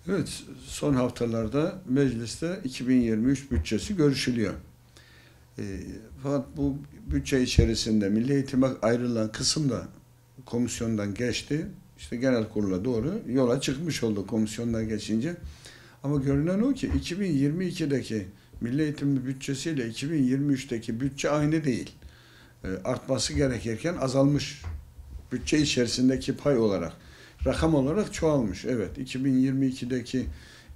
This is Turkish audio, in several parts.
Evet, son haftalarda mecliste 2023 bütçesi görüşülüyor. E, Fakat bu bütçe içerisinde Milli Eğitim'e ayrılan kısım da komisyondan geçti. İşte genel kurula doğru yola çıkmış oldu komisyondan geçince. Ama görünen o ki 2022'deki Milli Eğitim bütçesiyle 2023'teki bütçe aynı değil. Artması gerekirken azalmış bütçe içerisindeki pay olarak. Rakam olarak çoğalmış. Evet, 2022'deki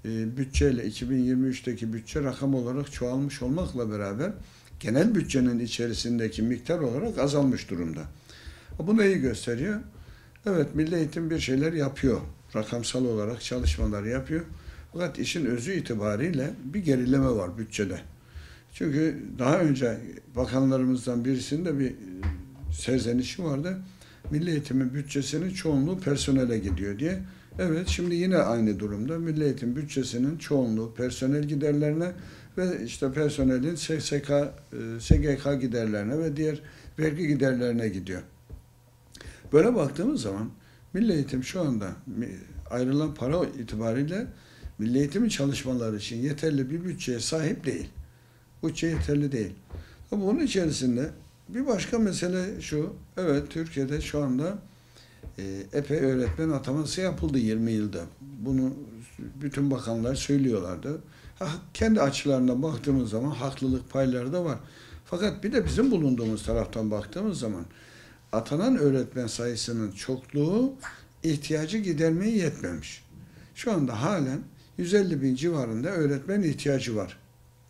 bütçeyle 2023'teki bütçe rakam olarak çoğalmış olmakla beraber genel bütçenin içerisindeki miktar olarak azalmış durumda. Bu neyi gösteriyor? Evet, Milli Eğitim bir şeyler yapıyor. Rakamsal olarak çalışmalar yapıyor. Fakat işin özü itibariyle bir gerileme var bütçede. Çünkü daha önce bakanlarımızdan birisinin de bir serzenişi vardı. Milli Eğitim'in bütçesinin çoğunluğu personele gidiyor diye. Evet, şimdi yine aynı durumda. Milli Eğitim bütçesinin çoğunluğu personel giderlerine ve işte personelin SSK, SGK giderlerine ve diğer vergi giderlerine gidiyor. Böyle baktığımız zaman Milli Eğitim şu anda ayrılan para itibariyle Milli Eğitimin çalışmaları için yeterli bir bütçeye sahip değil. Bütçe yeterli değil. Ama bunun içerisinde bir başka mesele şu, evet Türkiye'de şu anda epey öğretmen ataması yapıldı 20 yılda. Bunu bütün bakanlar söylüyorlardı. Kendi açılarından baktığımız zaman haklılık payları da var. Fakat bir de bizim bulunduğumuz taraftan baktığımız zaman atanan öğretmen sayısının çokluğu ihtiyacı gidermeye yetmemiş. Şu anda halen 150 bin civarında öğretmen ihtiyacı var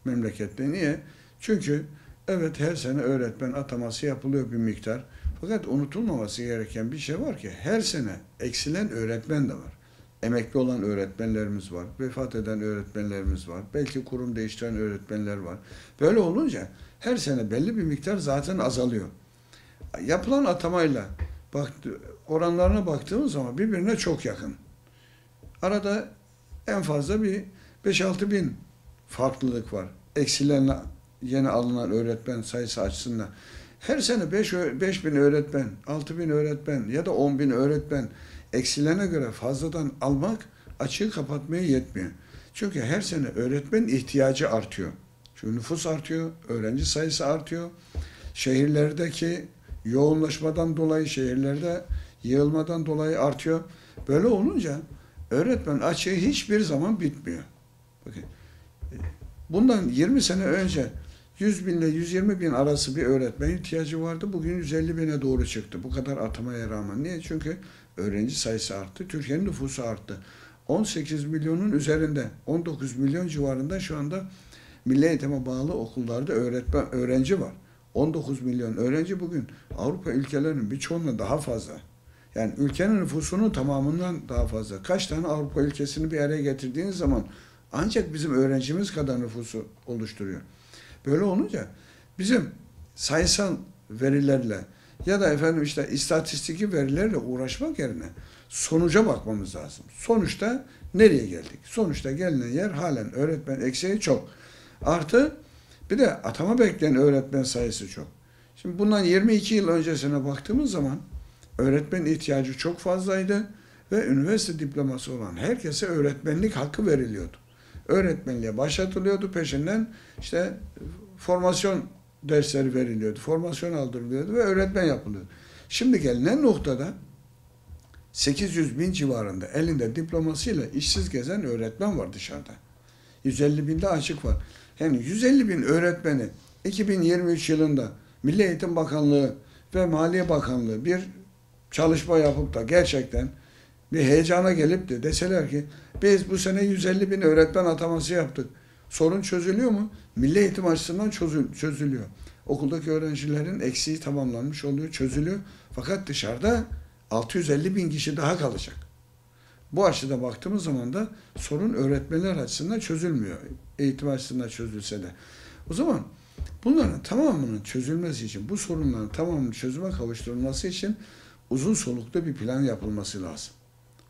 memlekette. Niye? Çünkü evet her sene öğretmen ataması yapılıyor bir miktar. Fakat unutulmaması gereken bir şey var ki her sene eksilen öğretmen de var. Emekli olan öğretmenlerimiz var. Vefat eden öğretmenlerimiz var. Belki kurum değiştiren öğretmenler var. Böyle olunca her sene belli bir miktar zaten azalıyor. Yapılan atamayla oranlarına baktığımız zaman birbirine çok yakın. Arada en fazla bir 5-6 bin farklılık var. Eksilen yeni alınan öğretmen sayısı açısından. Her sene 5 bin öğretmen, 6 bin öğretmen ya da 10 bin öğretmen eksilene göre fazladan almak açığı kapatmaya yetmiyor. Çünkü her sene öğretmen ihtiyacı artıyor. Çünkü nüfus artıyor, öğrenci sayısı artıyor. Şehirlerdeki yoğunlaşmadan dolayı, şehirlerde yığılmadan dolayı artıyor. Böyle olunca öğretmen açığı hiçbir zaman bitmiyor. Bakın, bundan 20 sene önce 100 bin ile 120 bin arası bir öğretmen ihtiyacı vardı. Bugün 150 bine doğru çıktı. Bu kadar atamaya rağmen. Niye? Çünkü öğrenci sayısı arttı. Türkiye'nin nüfusu arttı. 18 milyonun üzerinde, 19 milyon civarında şu anda milli eğitime bağlı okullarda öğrenci var. 19 milyon öğrenci bugün Avrupa ülkelerinin birçoğundan daha fazla. Yani ülkenin nüfusunun tamamından daha fazla. Kaç tane Avrupa ülkesini bir araya getirdiğiniz zaman ancak bizim öğrencimiz kadar nüfusu oluşturuyor. Böyle olunca bizim sayısal verilerle ya da efendim işte istatistiki verilerle uğraşmak yerine sonuca bakmamız lazım. Sonuçta nereye geldik? Sonuçta gelinen yer halen öğretmen eksiği çok. Artı bir de atama bekleyen öğretmen sayısı çok. Şimdi bundan 22 yıl öncesine baktığımız zaman öğretmen ihtiyacı çok fazlaydı ve üniversite diploması olan herkese öğretmenlik hakkı veriliyordu. Öğretmenliğe başlatılıyordu, peşinden işte formasyon dersleri veriliyordu, formasyon aldırılıyordu ve öğretmen yapılıyordu. Şimdi gelinen noktada 800 bin civarında elinde diplomasıyla işsiz gezen öğretmen var dışarıda. 150 binde açık var. Yani 150 bin öğretmeni 2023 yılında Milli Eğitim Bakanlığı ve Maliye Bakanlığı bir çalışma yapıp da gerçekten bir heyecana gelip de deseler ki biz bu sene 150 bin öğretmen ataması yaptık. Sorun çözülüyor mu? Milli eğitim açısından çözülüyor. Okuldaki öğrencilerin eksiği tamamlanmış oluyor, çözülüyor. Fakat dışarıda 650 bin kişi daha kalacak. Bu açıda baktığımız zaman da sorun öğretmenler açısından çözülmüyor. Eğitim açısından çözülse de. O zaman bunların tamamının çözülmesi için, bu sorunların tamamının çözüme kavuşturulması için uzun soluklu bir plan yapılması lazım.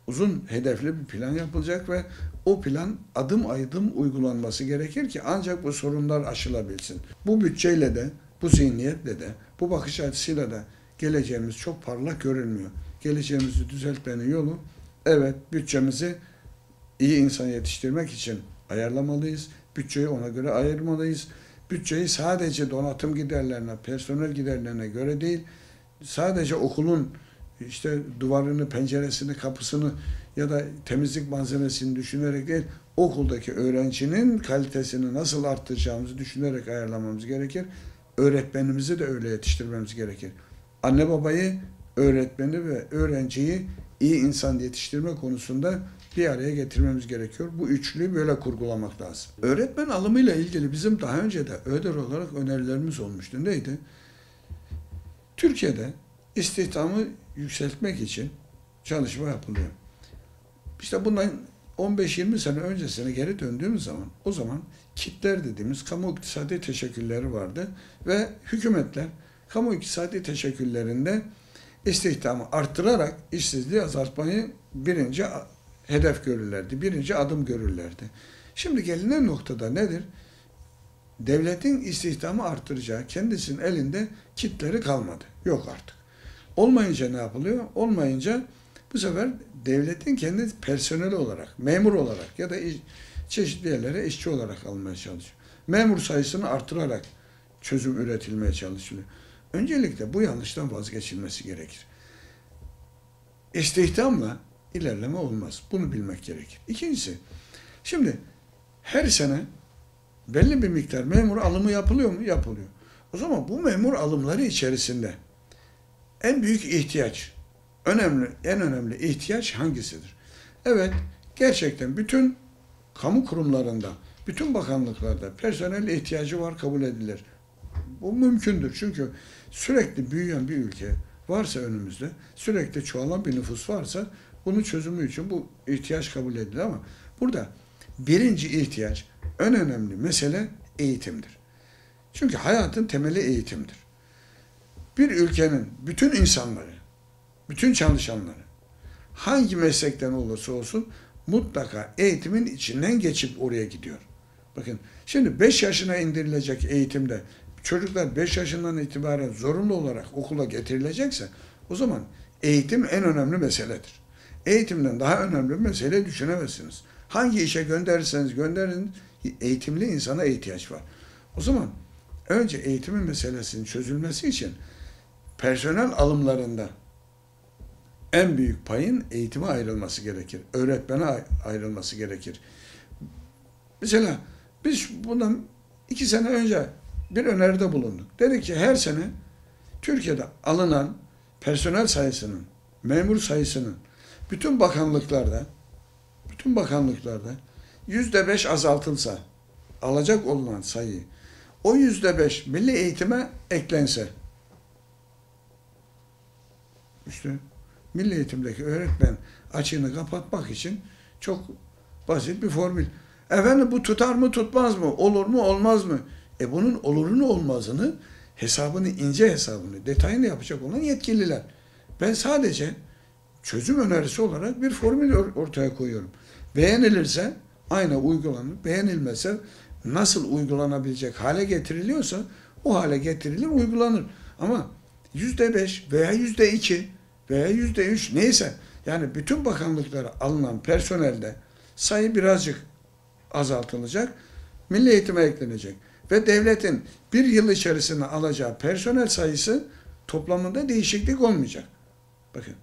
Uzun hedefli bir plan yapılacak ve o plan adım adım uygulanması gerekir ki ancak bu sorunlar aşılabilsin. Bu bütçeyle de, bu zihniyetle de, bu bakış açısıyla da geleceğimiz çok parlak görünmüyor. Geleceğimizi düzeltmenin yolu evet bütçemizi iyi insan yetiştirmek için ayarlamalıyız. Bütçeyi ona göre ayırmalıyız. Bütçeyi sadece donatım giderlerine, personel giderlerine göre değil, sadece okulun işte duvarını, penceresini, kapısını ya da temizlik malzemesini düşünerek değil, okuldaki öğrencinin kalitesini nasıl arttıracağımızı düşünerek ayarlamamız gerekir. Öğretmenimizi de öyle yetiştirmemiz gerekir. Anne babayı, öğretmeni ve öğrenciyi iyi insan yetiştirme konusunda bir araya getirmemiz gerekiyor. Bu üçlüyü böyle kurgulamak lazım. Öğretmen alımıyla ilgili bizim daha önce de ÖDER olarak önerilerimiz olmuştu. Neydi? Türkiye'de istihdamı yükseltmek için çalışma yapılıyor. İşte bundan 15-20 sene öncesine geri döndüğümüz zaman, o zaman KİT'ler dediğimiz kamu iktisadi teşekkülleri vardı ve hükümetler kamu iktisadi teşekküllerinde istihdamı arttırarak işsizliği azaltmayı birinci hedef görürlerdi, birinci adım görürlerdi. Şimdi gelinen noktada nedir? Devletin istihdamı arttıracağı kendisinin elinde kitleri kalmadı. Yok artık. Olmayınca ne yapılıyor? Olmayınca bu sefer devletin kendi personeli olarak, memur olarak ya da çeşitli yerlere işçi olarak almaya çalışıyor. Memur sayısını artırarak çözüm üretilmeye çalışılıyor. Öncelikle bu yanlıştan vazgeçilmesi gerekir. İstihdamla ilerleme olmaz. Bunu bilmek gerekir. İkincisi, şimdi her sene belli bir miktar memur alımı yapılıyor mu? Yapılıyor. O zaman bu memur alımları içerisinde en büyük ihtiyaç, en önemli ihtiyaç hangisidir? Evet, gerçekten bütün kamu kurumlarında, bütün bakanlıklarda personel ihtiyacı var, kabul edilir. Bu mümkündür. Çünkü sürekli büyüyen bir ülke varsa önümüzde, sürekli çoğalan bir nüfus varsa bunun çözümü için bu ihtiyaç kabul edilir ama burada birinci ihtiyaç, en önemli mesele eğitimdir. Çünkü hayatın temeli eğitimdir. Bir ülkenin bütün insanları, bütün çalışanları hangi meslekten olursa olsun mutlaka eğitimin içinden geçip oraya gidiyor. Bakın şimdi 5 yaşına indirilecek eğitimde çocuklar 5 yaşından itibaren zorunlu olarak okula getirilecekse o zaman eğitim en önemli meseledir. Eğitimden daha önemli bir mesele düşünemezsiniz. Hangi işe gönderirseniz gönderin eğitimli insana ihtiyaç var. O zaman önce eğitimin meselesinin çözülmesi için personel alımlarında en büyük payın eğitime ayrılması gerekir. Öğretmene ayrılması gerekir. Mesela biz bundan 2 sene önce bir öneride bulunduk. Dedik ki her sene Türkiye'de alınan personel sayısının, memur sayısının bütün bakanlıklarda %5 azaltılsa, alacak olunan sayı, o %5 milli eğitime eklense, işte milli eğitimdeki öğretmen açığını kapatmak için çok basit bir formül. Efendim bu tutar mı tutmaz mı? Olur mu olmaz mı? Bunun olurunu olmazını hesabını, ince hesabını, detayını yapacak olan yetkililer. Ben sadece çözüm önerisi olarak bir formül ortaya koyuyorum. Beğenilirse aynen uygulanır. Beğenilmezse nasıl uygulanabilecek hale getiriliyorsa o hale getirilir, uygulanır. Ama %5 veya %2 veya %3 neyse yani bütün bakanlıklara alınan personelde sayı birazcık azaltılacak, milli eğitime eklenecek ve devletin bir yıl içerisinde alacağı personel sayısı toplamında değişiklik olmayacak. Bakın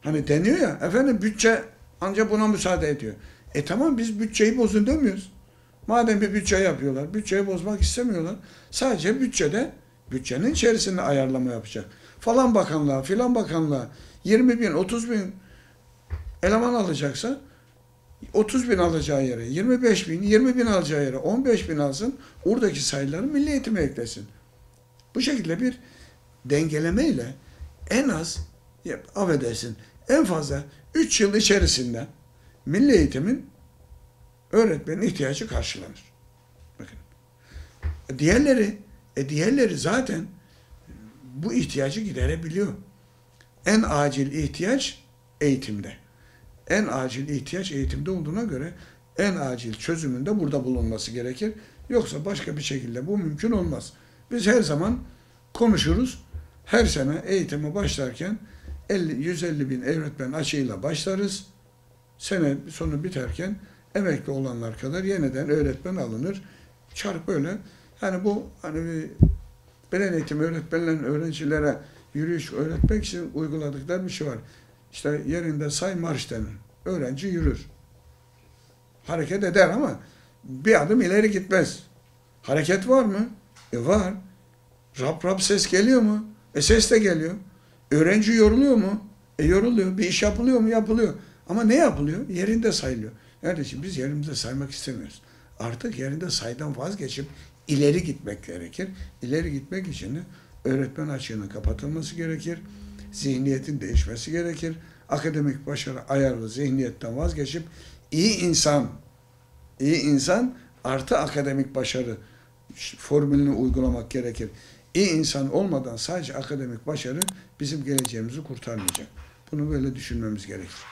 hani deniyor ya efendim bütçe ancak buna müsaade ediyor. Tamam biz bütçeyi bozun demiyoruz. Madem bir bütçe yapıyorlar, bütçeyi bozmak istemiyorlar. Sadece bütçenin içerisinde ayarlama yapacak. Falan bakanlığa, filan bakanlığa 20 bin, 30 bin eleman alacaksa 30 bin alacağı yere 25 bin, 20 bin alacağı yere 15 bin alsın. Oradaki sayıları milli eğitime eklesin. Bu şekilde bir dengelemeyle en az, affedersin, en fazla 3 yıl içerisinde milli eğitimin öğretmenin ihtiyacı karşılanır. Bakın. Diğerleri zaten bu ihtiyacı giderebiliyor. En acil ihtiyaç eğitimde. En acil ihtiyaç eğitimde olduğuna göre en acil çözümün de burada bulunması gerekir. Yoksa başka bir şekilde bu mümkün olmaz. Biz her zaman konuşuruz. Her sene eğitime başlarken 150 bin öğretmen açığıyla başlarız. Sene sonu biterken emekli olanlar kadar yeniden öğretmen alınır. Çarp böyle. Yani bu hani bir beden eğitimi öğretmenlerin öğrencilere yürüyüş öğretmek için uyguladıkları bir şey var. İşte yerinde say marş denir. Öğrenci yürür. Hareket eder ama bir adım ileri gitmez. Hareket var mı? Var. Rap rap ses geliyor mu? Ses de geliyor. Öğrenci yoruluyor mu? Yoruluyor. Bir iş yapılıyor mu? Yapılıyor. Ama ne yapılıyor? Yerinde sayılıyor. Kardeşim biz yerimizde saymak istemiyoruz. Artık yerinde saydan vazgeçip ileri gitmek gerekir. İleri gitmek için de öğretmen açığının kapatılması gerekir. Zihniyetin değişmesi gerekir. Akademik başarı ayarlı zihniyetten vazgeçip iyi insan artı akademik başarı formülünü uygulamak gerekir. İyi insan olmadan sadece akademik başarı bizim geleceğimizi kurtarmayacak. Bunu böyle düşünmemiz gerekir.